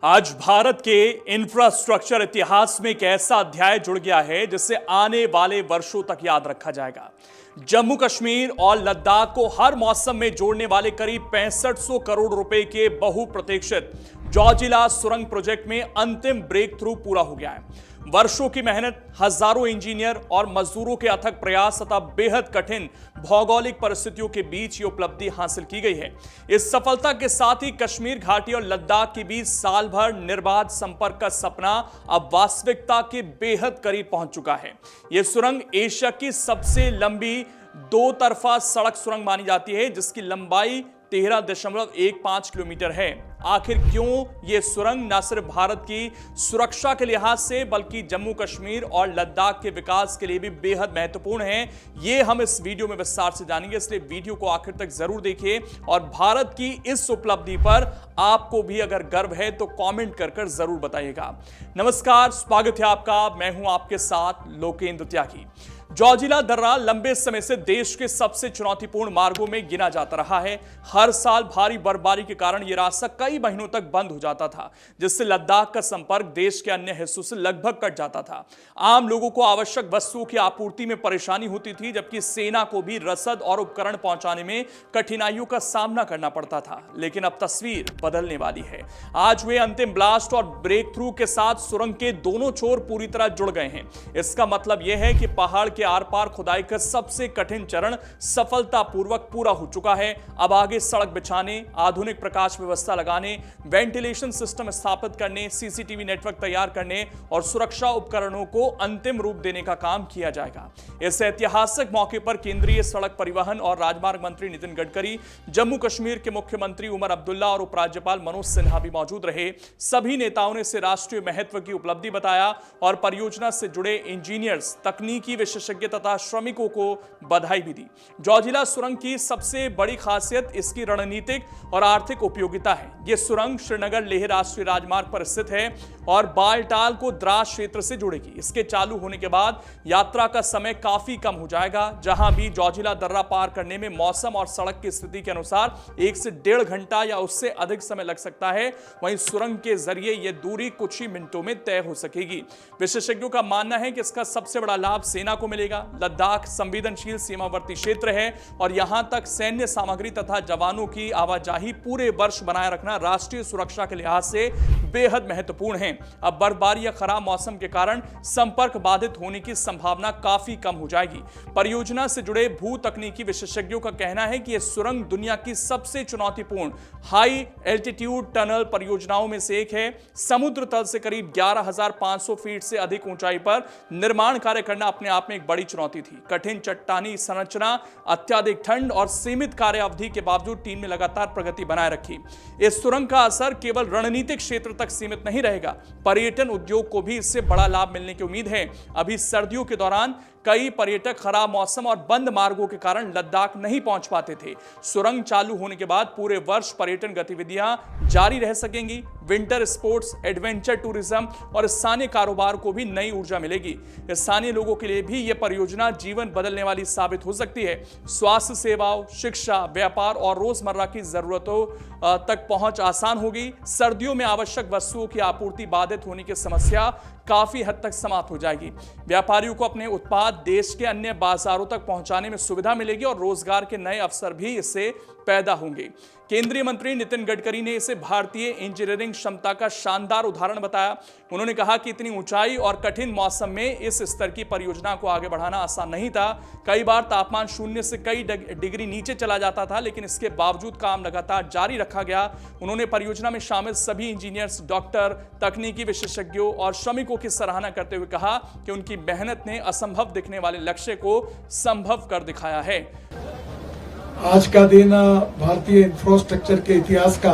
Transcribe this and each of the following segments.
आज भारत के इंफ्रास्ट्रक्चर इतिहास में एक ऐसा अध्याय जुड़ गया है जिसे आने वाले वर्षों तक याद रखा जाएगा। जम्मू कश्मीर और लद्दाख को हर मौसम में जोड़ने वाले करीब 6500 करोड़ रुपए के बहुप्रतीक्षित जोजिला सुरंग प्रोजेक्ट में अंतिम ब्रेक थ्रू पूरा हो गया है। वर्षों की मेहनत, हजारों इंजीनियर और मजदूरों के अथक प्रयास तथा बेहद कठिन भौगोलिक परिस्थितियों के बीच ये उपलब्धि हासिल की गई है। इस सफलता के साथ ही कश्मीर घाटी और लद्दाख के बीच साल भर निर्बाध संपर्क का सपना अब वास्तविकता के बेहद करीब पहुंच चुका है। यह सुरंग एशिया की सबसे लंबी दो तरफा सड़क सुरंग मानी जाती है, जिसकी लंबाई 13.15 किलोमीटर है। आखिर क्यों यह सुरंग न सिर्फ भारत की सुरक्षा के लिहाज से बल्कि जम्मू कश्मीर और लद्दाख के विकास के लिए भी बेहद महत्वपूर्ण है, यह हम इस वीडियो में विस्तार से जानेंगे। इसलिए वीडियो को आखिर तक जरूर देखिए और भारत की इस उपलब्धि पर आपको भी अगर गर्व है तो कमेंट कर जरूर बताइएगा। नमस्कार, स्वागत है आपका। मैं हूं आपके साथ लोकेंद्र त्यागी। जोजिला दर्रा लंबे समय से देश के सबसे चुनौतीपूर्ण मार्गों में गिना जाता रहा है। हर साल भारी बर्फबारी के कारण यह रास्ता कई महीनों तक बंद हो जाता था, जिससे लद्दाख का संपर्क देश के अन्य हिस्सों से लगभग कट जाता था। आम लोगों को आवश्यक वस्तुओं की आपूर्ति में परेशानी होती थी, जबकि सेना को भी रसद और उपकरण पहुंचाने में कठिनाइयों का सामना करना पड़ता था। लेकिन अब तस्वीर बदलने वाली है। आज वे अंतिम ब्लास्ट और ब्रेक थ्रू के साथ सुरंग के दोनों छोर पूरी तरह जुड़ गए हैं। इसका मतलब यह है कि पहाड़ के आर पार खुदाई का सबसे कठिन चरण सफलतापूर्वक पूरा हो चुका है। अब आगे सड़क बिछाने, आधुनिक प्रकाश व्यवस्था लगाने, वेंटिलेशन सिस्टम स्थापित करने, सीसीटीवी नेटवर्क तैयार करने और सुरक्षा उपकरणों को अंतिम रूप देने का काम किया जाएगा। इस ऐतिहासिक मौके पर केंद्रीय सड़क परिवहन और राजमार्ग मंत्री नितिन गडकरी, जम्मू कश्मीर के मुख्यमंत्री उमर अब्दुल्ला और उपराज्यपाल मनोज सिन्हा भी मौजूद रहे। सभी नेताओं ने इसे राष्ट्रीय महत्व की उपलब्धि बताया और परियोजना से जुड़े इंजीनियर्स, तकनीकी विशेषज्ञ तथा श्रमिकों को बधाई भी दी। जोजिला सुरंग की सबसे बड़ी खासियत इसकी रणनीतिक और आर्थिक उपयोगिता है। यह सुरंग श्रीनगर लेह राष्ट्रीय राजमार्ग पर स्थित है और बालटाल को द्रास क्षेत्र से जुड़ेगी। इसके चालू होने के बाद यात्रा का समय काफी कम हो जाएगा। जहां भी जोजिला दर्रा पार करने में मौसम और सड़क की स्थिति के अनुसार 1 से 1.5 घंटा या उससे अधिक समय लग सकता है, वहीं सुरंग के जरिए यह दूरी कुछ ही मिनटों में तय हो सकेगी। विशेषज्ञों का मानना है कि इसका सबसे बड़ा लाभ सेना को मिलेगा। लद्दाख संवेदनशील सीमावर्ती क्षेत्र है और यहां तक सैन्य सामग्री तथा जवानों की आवाजाही पूरे वर्ष बनाए रखना राष्ट्रीय सुरक्षा के लिहाज से बेहद महत्वपूर्ण है। अब बर्फबारी या खराब मौसम के कारण संपर्क बाधित होने की संभावना काफी कम हो जाएगी। परियोजना से जुड़े भू तकनीकी विशेषज्ञों का कहना है कि यह सुरंग दुनिया की सबसे चुनौतीपूर्ण हाई एल्टीट्यूड टनल परियोजनाओं में से एक है। समुद्र तल से करीब 11,500 फीट से अधिक ऊंचाई पर निर्माण कार्य करना अपने आप में एक बड़ी चुनौती थी। कठिन चट्टानी संरचना, अत्यधिक ठंड और सीमित कार्य अवधि के बावजूद टीम ने लगातार प्रगति बनाए रखी। इस सुरंग का असर केवल रणनीतिक क्षेत्र तक सीमित नहीं रहेगा, पर्यटन उद्योग को भी इससे बड़ा लाभ मिलने की उम्मीद है। अभी सर्दियों के दौरान कई पर्यटक खराब मौसम और बंद मार्गों के कारण लद्दाख नहीं पहुंच पाते थे। सुरंग चालू होने के बाद पूरे वर्ष पर्यटन गतिविधियां जारी रह सकेंगी। विंटर स्पोर्ट्स, एडवेंचर टूरिज्म और स्थानीय कारोबार को भी नई ऊर्जा मिलेगी। स्थानीय लोगों के लिए भी यह परियोजना जीवन बदलने वाली साबित हो सकती है। स्वास्थ्य सेवाओं, शिक्षा, व्यापार और रोजमर्रा की जरूरतों तक पहुंच आसान होगी। सर्दियों में आवश्यक वस्तुओं की आपूर्ति बाधित होने की समस्या काफी हद तक समाप्त हो जाएगी। व्यापारियों को अपने उत्पाद देश के अन्य बाजारों तक पहुंचाने में सुविधा मिलेगी और रोजगार के नए अवसर भी इससे पैदा होंगे। केंद्रीय मंत्री नितिन गडकरी ने इसे भारतीय इंजीनियरिंग क्षमता का शानदार उदाहरण बताया। उन्होंने कहा कि इतनी ऊंचाई और कठिन मौसम में इस स्तर की परियोजना को आगे बढ़ाना आसान नहीं था। कई बार तापमान 0 से कई डिग्री नीचे चला जाता था, लेकिन इसके बावजूद काम लगातार जारी रखा गया। उन्होंने परियोजना में शामिल सभी इंजीनियर्स, डॉक्टर, तकनीकी विशेषज्ञों और श्रमिकों की सराहना करते हुए कहा कि उनकी मेहनत ने असंभव दिखने वाले लक्ष्य को संभव कर दिखाया है। आज का दिन भारतीय इंफ्रास्ट्रक्चर के इतिहास का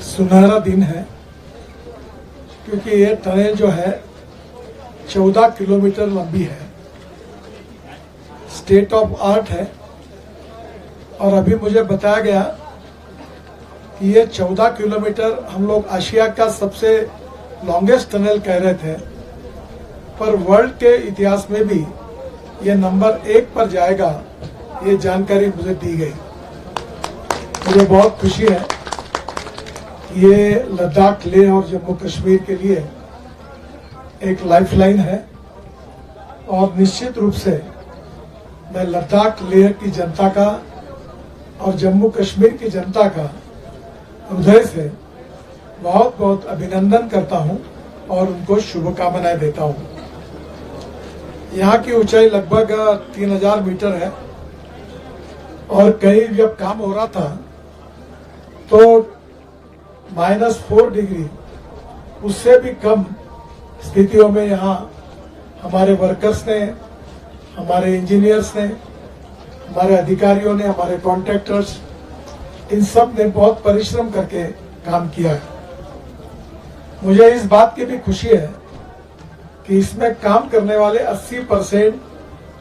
सुनहरा दिन है, क्योंकि ये टनल जो है 14 किलोमीटर लंबी है, स्टेट ऑफ आर्ट है। और अभी मुझे बताया गया कि ये 14 किलोमीटर हम लोग एशिया का सबसे लॉन्गेस्ट टनल कह रहे थे, पर वर्ल्ड के इतिहास में भी ये नंबर 1 पर जाएगा, ये जानकारी मुझे दी गई। मुझे बहुत खुशी है ये लद्दाख, लेह और जम्मू कश्मीर के लिए एक लाइफलाइन है और निश्चित रूप से मैं लद्दाख, लेह की जनता का और जम्मू कश्मीर की जनता का हृदय से बहुत बहुत अभिनंदन करता हूं और उनको शुभकामनाएं देता हूं। यहाँ की ऊंचाई लगभग 3000 मीटर है और कहीं जब काम हो रहा था तो -4 डिग्री उससे भी कम स्थितियों में यहाँ हमारे वर्कर्स ने, हमारे इंजीनियर्स ने, हमारे अधिकारियों ने, हमारे कॉन्ट्रैक्टर्स, इन सब ने बहुत परिश्रम करके काम किया है। मुझे इस बात की भी खुशी है कि इसमें काम करने वाले 80%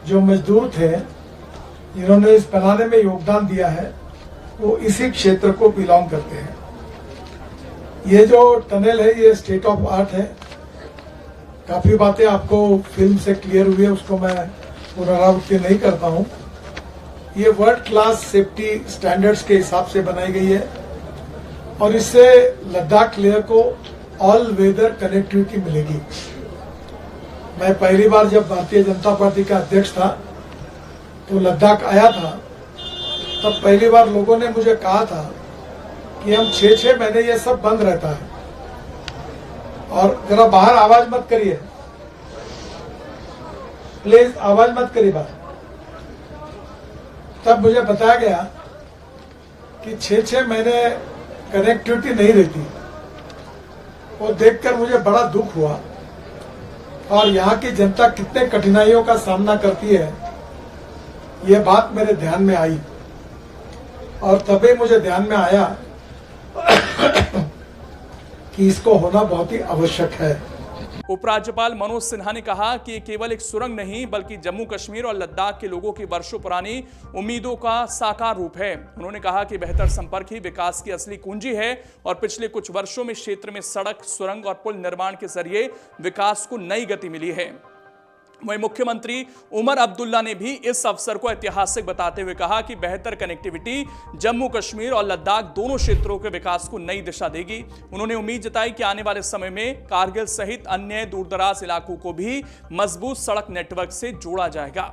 जो मजदूर थे जिन्होंने इस बनाने में योगदान दिया है वो इसी क्षेत्र को बिलोंग करते हैं। ये जो टनल है ये स्टेट ऑफ आर्ट है। काफी बातें आपको फिल्म से क्लियर हुई है, उसको मैं पुनरावृत्ति नहीं करता हूं। ये वर्ल्ड क्लास सेफ्टी स्टैंडर्ड्स के हिसाब से बनाई गई है और इससे लद्दाख लेह को ऑल वेदर कनेक्टिविटी मिलेगी। मैं पहली बार जब भारतीय जनता पार्टी का अध्यक्ष था तो लद्दाख आया था, तब पहली बार लोगों ने मुझे कहा था कि हम 6-6 महीने ये सब बंद रहता है। और जरा बाहर आवाज मत करिए प्लीज, आवाज मत करिए बाहर। तब मुझे बताया गया कि 6-6 महीने कनेक्टिविटी नहीं रहती। वो देखकर मुझे बड़ा दुख हुआ और यहाँ की जनता कितने कठिनाइयों का सामना करती है ये बात मेरे ध्यान में आई और तभी मुझे ध्यान में आया कि इसको होना बहुत ही आवश्यक है। उपराज्यपाल मनोज सिन्हा ने कहा कि ये केवल एक सुरंग नहीं बल्कि जम्मू कश्मीर और लद्दाख के लोगों की वर्षों पुरानी उम्मीदों का साकार रूप है। उन्होंने कहा कि बेहतर संपर्क ही विकास की असली कुंजी है और पिछले कुछ वर्षों में क्षेत्र में सड़क, सुरंग और पुल निर्माण के जरिए विकास को नई गति मिली है। वहीं मुख्यमंत्री उमर अब्दुल्ला ने भी इस अवसर को ऐतिहासिक बताते हुए कहा कि बेहतर कनेक्टिविटी जम्मू कश्मीर और लद्दाख दोनों क्षेत्रों के विकास को नई दिशा देगी। उन्होंने उम्मीद जताई कि आने वाले समय में कारगिल सहित अन्य दूरदराज इलाकों को भी मजबूत सड़क नेटवर्क से जोड़ा जाएगा।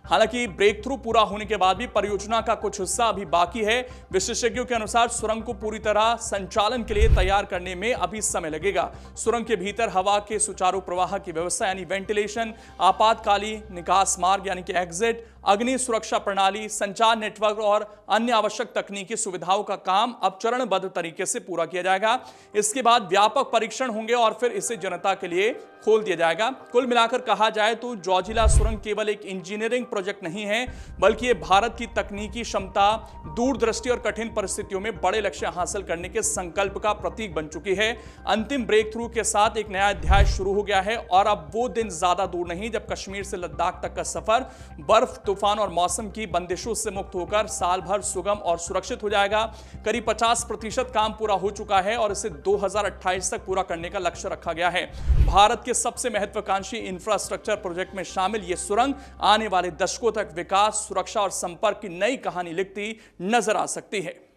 हालांकि ब्रेक थ्रू पूरा होने के बाद भी परियोजना का कुछ हिस्सा अभी बाकी है। विशेषज्ञों के अनुसार सुरंग को पूरी तरह संचालन के लिए तैयार करने में अभी समय लगेगा। सुरंग के भीतर हवा के सुचारू प्रवाह की व्यवस्था यानी वेंटिलेशन, आपातकालीन निकास मार्ग यानी कि एग्जिट, अग्नि सुरक्षा प्रणाली, संचार नेटवर्क और अन्य आवश्यक तकनीकी सुविधाओं का काम अब चरणबद्ध तरीके से पूरा किया जाएगा। इसके बाद व्यापक परीक्षण होंगे और फिर इसे जनता के लिए खोल दिया जाएगा। कुल मिलाकर कहा जाए तो जोजिला सुरंग केवल एक इंजीनियरिंग प्रोजेक्ट नहीं है बल्कि ये भारत की तकनीकी क्षमता, दूरदृष्टि और कठिन परिस्थितियों में बड़े लक्ष्य हासिल करने के संकल्प का प्रतीक बन चुकी है। अंतिम ब्रेक थ्रू के साथ एक नया अध्याय शुरू हो गया है और अब वो दिन ज्यादा दूर नहीं जब कश्मीर से लद्दाख तक का सफर बर्फ, तूफान और मौसम की बंदिशों से मुक्त होकर साल भर सुगम और सुरक्षित हो जाएगा। करीब 50% काम पूरा हो चुका है और इसे 2028 तक पूरा करने का लक्ष्य रखा गया है। भारत के सबसे महत्वाकांक्षी इंफ्रास्ट्रक्चर प्रोजेक्ट में शामिल ये सुरंग आने वाले दशकों तक विकास, सुरक्षा और संपर्क की नई कहानी लिखती नजर आ सकती है।